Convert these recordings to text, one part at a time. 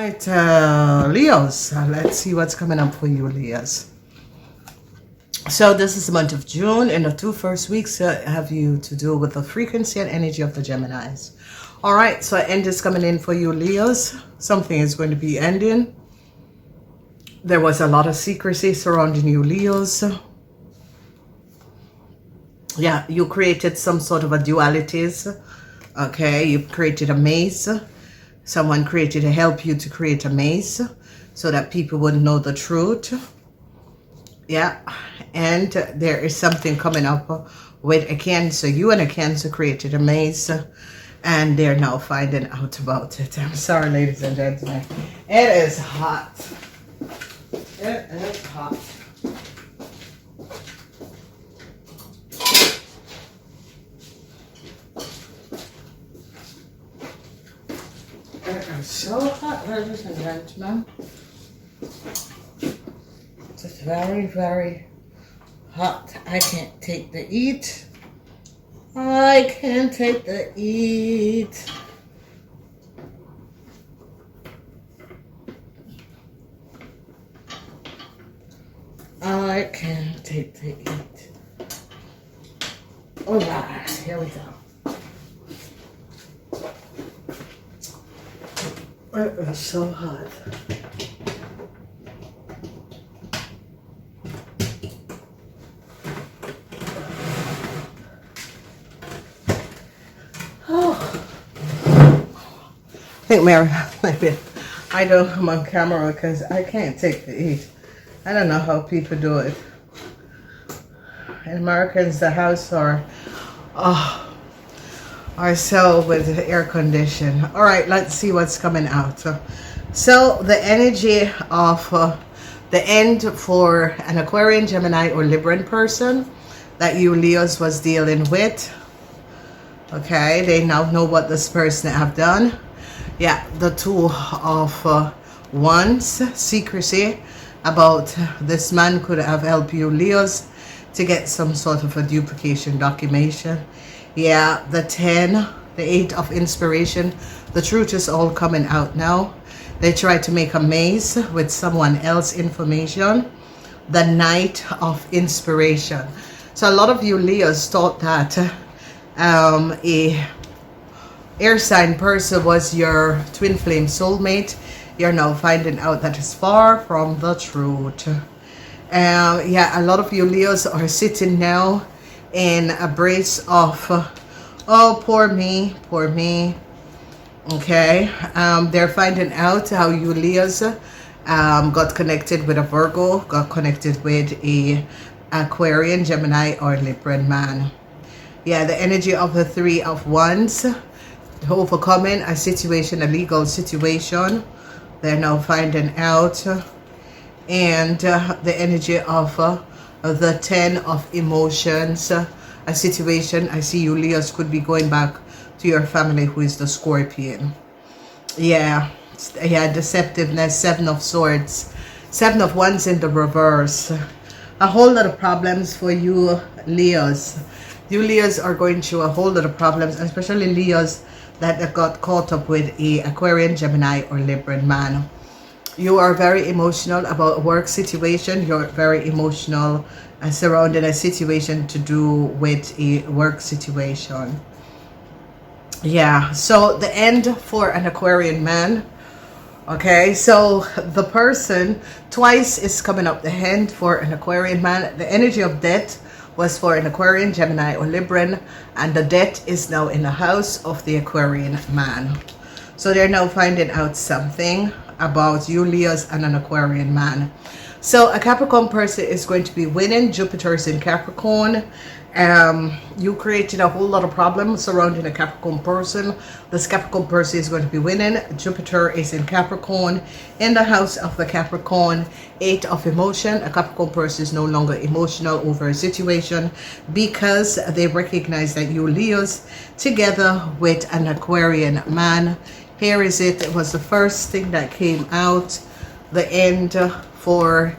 right, Leos, let's see what's coming up for you, Leos. So this is the month of June, and the first 2 weeks have you to do with the frequency and energy of the Geminis. All right, so end is coming in for you, Leos. Something is going to be ending. There was a lot of secrecy surrounding you, Leos. Yeah, you created some sort of a dualities. Okay, you created a maze. Someone created to help you to create a maze so that people wouldn't know the truth. Yeah, and there is something coming up with a Cancer. You and a Cancer created a maze, and they're now finding out about it. I'm sorry, ladies and gentlemen. It is hot. It is hot. It is so hot, ladies and gentlemen. It's very, very hot. I can't take the heat. I can't take the heat. I can't take the heat. All right, here we go. It is so hot. I think Mary, maybe I don't come on camera because I can't take the heat. I don't know how people do it. In Americans, the house are so with air condition. All right, let's see what's coming out. So the energy of the end for an Aquarian, Gemini, or Libran person that you Leos was dealing with. Okay, they now know what this person have done. Yeah, the Two of Wands, secrecy about this man could have helped you Leos to get some sort of a duplication documentation. Yeah, the 10, the 8 of inspiration. The truth is all coming out now. They tried to make a maze with someone else's information. The Knight of inspiration. So a lot of you Leos thought that a air sign person was your twin flame soulmate. You're now finding out that it's far from the truth. Yeah, a lot of you Leos are sitting now in a brace of oh, poor me, poor me. Okay, they're finding out how you Leos got connected with a Virgo, got connected with a Aquarian, Gemini, or Libran man. Yeah, the energy of the Three of Wands, overcoming a situation, a legal situation. They're now finding out. And the energy of the 10 of emotions, a situation. I see you Leos could be going back to your family who is the Scorpion. Yeah, deceptiveness, 7 of Swords, 7 of Wands in the reverse. A whole lot of problems for you Leos. You Leos are going through a whole lot of problems, especially Leos that got caught up with a Aquarian, Gemini, or Libran man. You are very emotional about a work situation. You're very emotional surrounding a situation to do with a work situation. Yeah, so the end for an Aquarian man. Okay, so the person twice is coming up the hand for an Aquarian man. The energy of death was for an Aquarian, Gemini, or Libran, and the death is now in the house of the Aquarian man. So they're now finding out something about you Leos and an Aquarian man. So a Capricorn person is going to be winning. Jupiter is in Capricorn. You created a whole lot of problems surrounding a Capricorn person. This Capricorn person is going to be winning. Jupiter is in Capricorn, in the house of the Capricorn. 8 of emotion. A Capricorn person is no longer emotional over a situation because they recognize that you Leos together with an Aquarian man. Here is it. It was the first thing that came out. The end for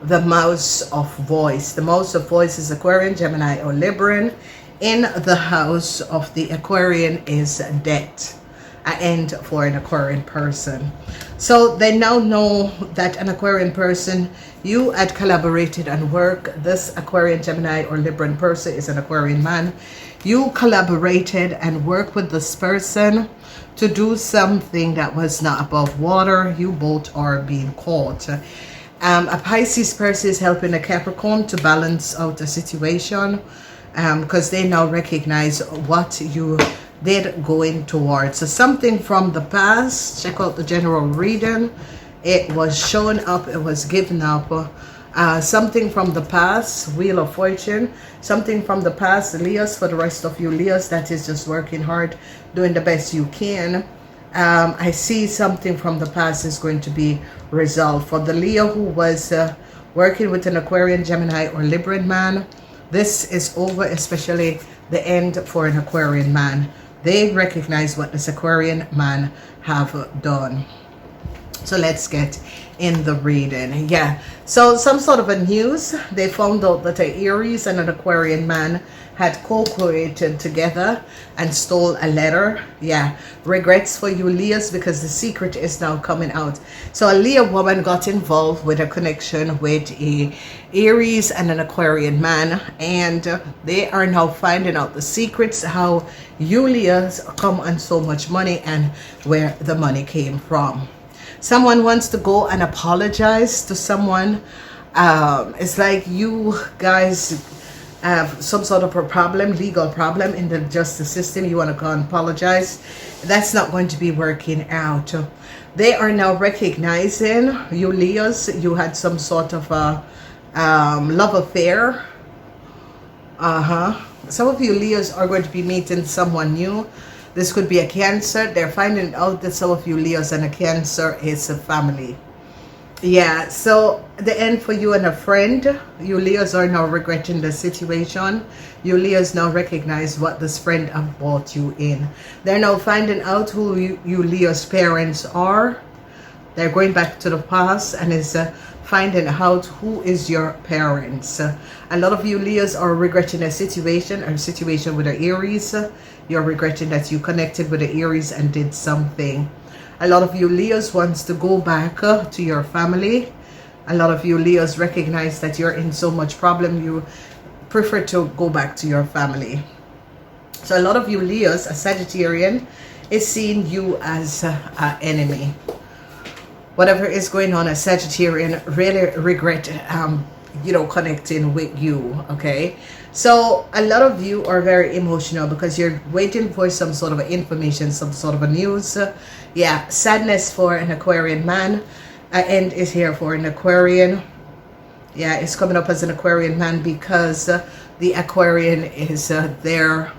the Mouse of Voice. The Mouse of Voice is Aquarian, Gemini, or Libran. In the house of the Aquarian is death. an end for an Aquarian person. So they now know that an Aquarian person, you had collaborated and work. This Aquarian, Gemini, or Libran person is an Aquarian man. You collaborated and worked with this person to do something that was not above water. You both are being caught. A Pisces person is helping a Capricorn to balance out the situation, because they now recognize what you did going towards. So something from the past, check out the general reading. It was showing up, it was given up. Something from the past, Wheel of Fortune, something from the past, Leos, for the rest of you Leos, that is just working hard, doing the best you can. I see something from the past is going to be resolved. For the Leo who was working with an Aquarian, Gemini, or Libran man, this is over, especially the end for an Aquarian man. They recognize what this Aquarian man have done. So let's get in the reading. Yeah, so some sort of a news. They found out that an Aries and an Aquarian man had co-created together and stole a letter. Yeah, regrets for you Leos, because the secret is now coming out. So a Leo woman got involved with a connection with a Aries and an Aquarian man, and they are now finding out the secrets, how you Leos come on so much money and where the money came from. Someone wants to go and apologize to someone. It's like you guys have some sort of a problem, legal problem in the justice system. You want to go and apologize. That's not going to be working out. They are now recognizing you Leos, you had some sort of a love affair. Some of you Leos are going to be meeting someone new. This could be a Cancer. They're finding out that some of you Leos and a Cancer is a family. Yeah, so the end for you and a friend. You Leos are now regretting the situation. You Leos now recognize what this friend have brought you in. They're now finding out who you Leos parents are. They're going back to the past and is finding out who is your parents. A lot of you Leos are regretting a situation with an Aries. You're regretting that you connected with the Aries and did something. A lot of you Leos wants to go back to your family. A lot of you Leos recognize that you're in so much problem, you prefer to go back to your family. So a lot of you Leos, a Sagittarian, is seeing you as an enemy. Whatever is going on, a Sagittarian really regret connecting with you. Okay, so a lot of you are very emotional because you're waiting for some sort of information, some sort of a news. Yeah, sadness for an Aquarian man. End is here for an Aquarian. Yeah, it's coming up as an Aquarian man because the Aquarian is there.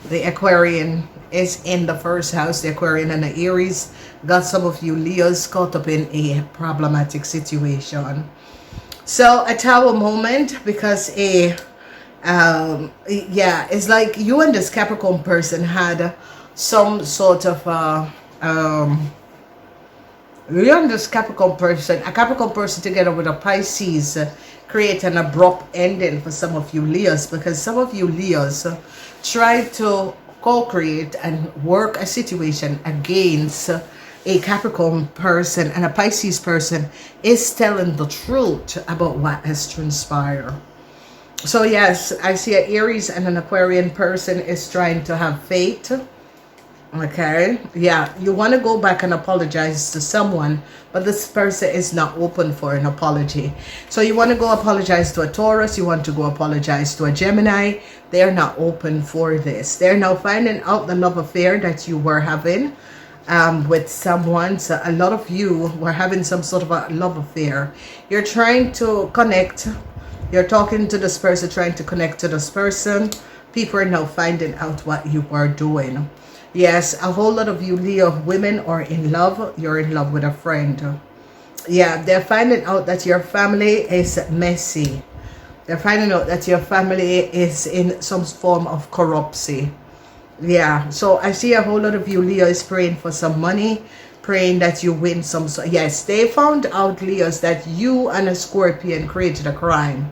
The Aquarian is in the first house. The Aquarian and the Aries got some of you Leos caught up in a problematic situation. So a Tower moment, because it's like you and this Capricorn person had some sort of you and this Capricorn person, a Capricorn person together with a Pisces create an abrupt ending for some of you Leos, because some of you Leos try to co-create and work a situation against a Capricorn person, and a Pisces person is telling the truth about what has transpired. So yes, I see an Aries and an Aquarian person is trying to have faith. Okay, yeah, you want to go back and apologize to someone, but this person is not open for an apology. So you want to go apologize to a Taurus, you want to go apologize to a Gemini. They're not open for this. They're now finding out the love affair that you were having with someone. So a lot of you were having some sort of a love affair. You're trying to connect. You're talking to this person, trying to connect to this person. People are now finding out what you are doing. Yes, a whole lot of you Leo women are in love. You're in love with a friend. Yeah, they're finding out that your family is messy. They're finding out that your family is in some form of corruption. Yeah, so I see a whole lot of you Leos praying for some money, praying that you win some. Yes, they found out, Leos, that you and a Scorpion created a crime.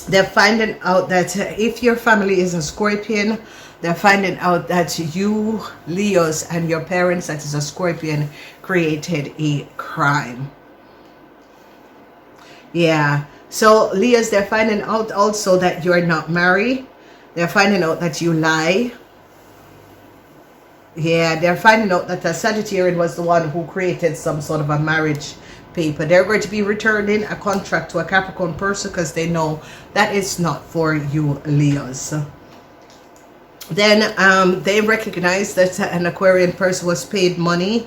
They're finding out that if your family is a Scorpion, They're finding out that you, Leos, and your parents, that is a Scorpion, created a crime. Yeah. So, Leos, they're finding out also that you're not married. They're finding out that you lie. Yeah, they're finding out that the Sagittarian was the one who created some sort of a marriage paper. They're going to be returning a contract to a Capricorn person because they know that it's not for you, Leos. Then they recognize that an Aquarian person was paid money,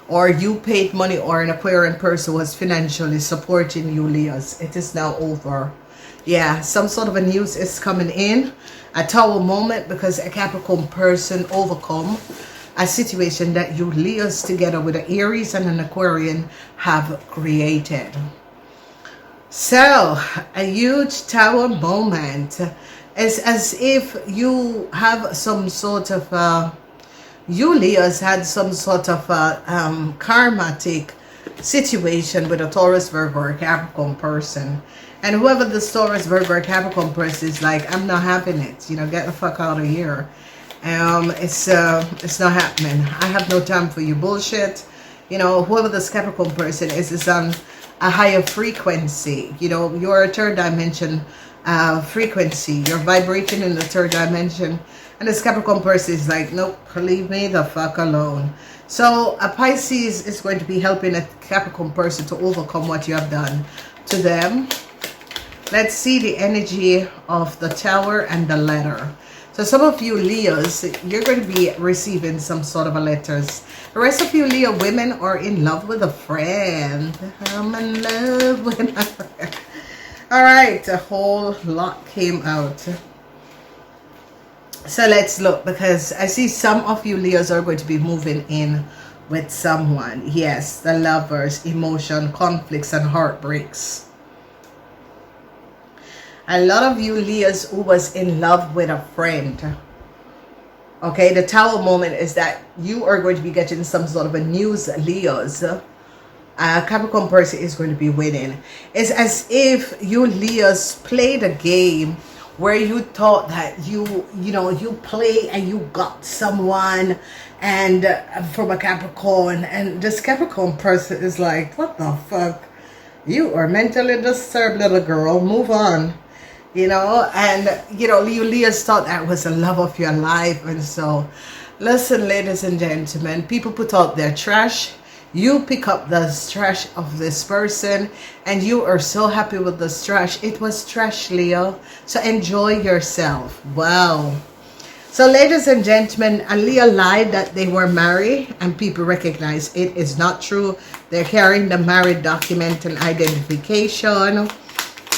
or you paid money, or an Aquarian person was financially supporting you, Leos. It is now over. Yeah, some sort of a news is coming in. A Tower moment, because a Capricorn person overcome a situation that you, Leos, together with an Aries and an Aquarian, have created. So, a huge Tower moment is as if you have some sort of, you, Leos, had some sort of karmatic situation with a Taurus, Virgo, or Capricorn person. And whoever the Taurus, Virgo, or Capricorn person is like, I'm not having it. You know, get the fuck out of here. It's not happening. I have no time for you bullshit. You know, whoever this Capricorn person is on a higher frequency. You know, you're a third dimension frequency. You're vibrating in the third dimension. And this Capricorn person is like, nope, leave me the fuck alone. So a Pisces is going to be helping a Capricorn person to overcome what you have done to them. Let's see the energy of the Tower and the letter. So some of you Leos, you're going to be receiving some sort of a letters. The rest of you Leo women are in love with a friend. I'm in love with a friend. All right, a whole lot came out. So let's look, because I see some of you Leos are going to be moving in with someone. Yes, the Lovers, emotion, conflicts, and heartbreaks. A lot of you Leos who was in love with a friend. Okay, the Tower moment is that you are going to be getting some sort of a news, Leos. Capricorn person is going to be winning. It's as if you Leos played a game where you thought that you play and you got someone and from a Capricorn, and this Capricorn person is like, what the fuck? You are mentally disturbed, little girl. Move on. You know, and you know, you Leos thought that was the love of your life. And so, listen, ladies and gentlemen, people put out their trash. You pick up the trash of this person and you are so happy with this trash. It was trash, Leo. So enjoy yourself. Wow. So ladies and gentlemen, Leo lied that they were married and people recognize it is not true. They're carrying the married document and identification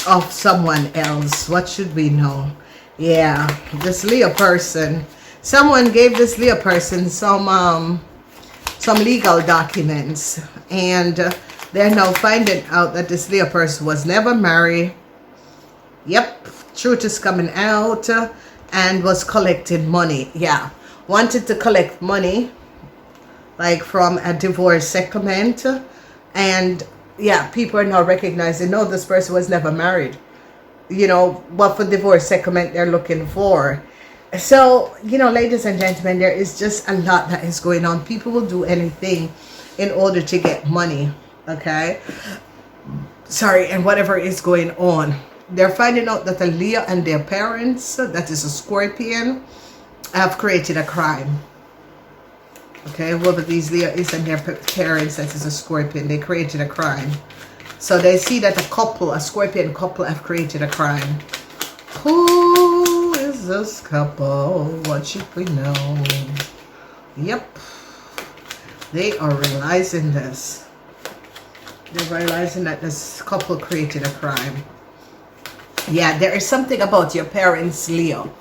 of someone else. What should we know? Yeah, this Leo person, someone gave this Leo person some legal documents, and they're now finding out that this Leo person was never married. Yep, truth is coming out, and was collecting money. Yeah, wanted to collect money like from a divorce settlement, and yeah, people are now recognizing, no, this person was never married. You know, what for divorce settlement they're looking for. So, you know, ladies and gentlemen, there is just a lot that is going on. People will do anything in order to get money. Okay? Sorry, and whatever is going on. They're finding out that a Leo and their parents, that is a Scorpion, have created a crime. Okay, whoever these Leo is and their parents, that is a Scorpion, they created a crime. So they see that a couple, a Scorpion couple, have created a crime. Who is this couple? What should we know? Yep, they are realizing this. They're realizing that this couple created a crime. Yeah, there is something about your parents, Leo.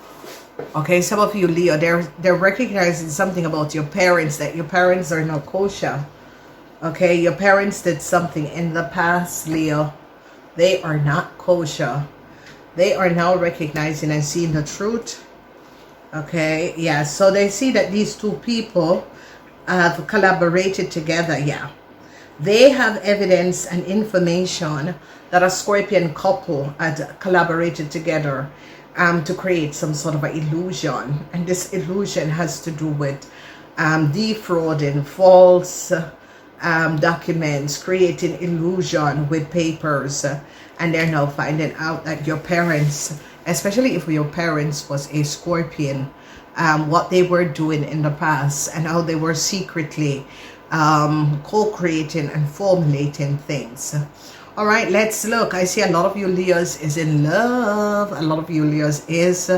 Okay, some of you Leo, they're recognizing something about your parents, that your parents are not kosher. Okay, your parents did something in the past, Leo. They are not kosher. They are now recognizing and seeing the truth. Okay, yeah, so they see that these two people have collaborated together. Yeah, they have evidence and information that a Scorpion couple had collaborated together. to create some sort of an illusion, and this illusion has to do with defrauding, false documents, creating illusion with papers, and they're now finding out that your parents, especially if your parents was a Scorpion, what they were doing in the past and how they were secretly co-creating and formulating things. All right, let's look. I see a lot of you Leos is in love. A lot of you Leos is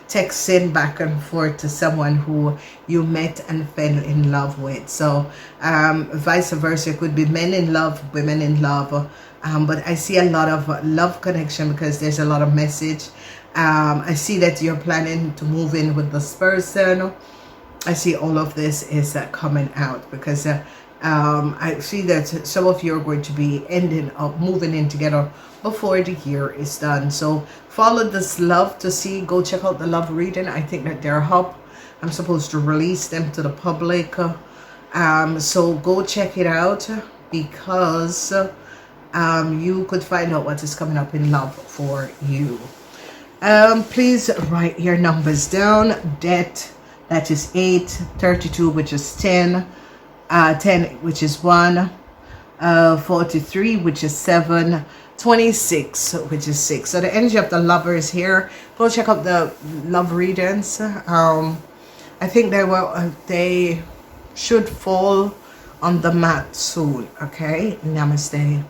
texting back and forth to someone who you met and fell in love with. So vice versa, it could be men in love, women in love. But I see a lot of love connection because there's a lot of message. I see that you're planning to move in with this person. I see all of this is coming out because I see that some of you are going to be ending up moving in together before the year is done. So follow this love to see. Go check out the love reading. I think that they're up. I'm supposed to release them to the public. So go check it out because you could find out what is coming up in love for you. Please write your numbers down. Debt, that is 8, 32, which is 10, 10, which is 1, 43, which is 7, 26, which is 6. So the energy of the lover is here. Go check out the love readings. I think they should fall on the mat soon. Okay, namaste.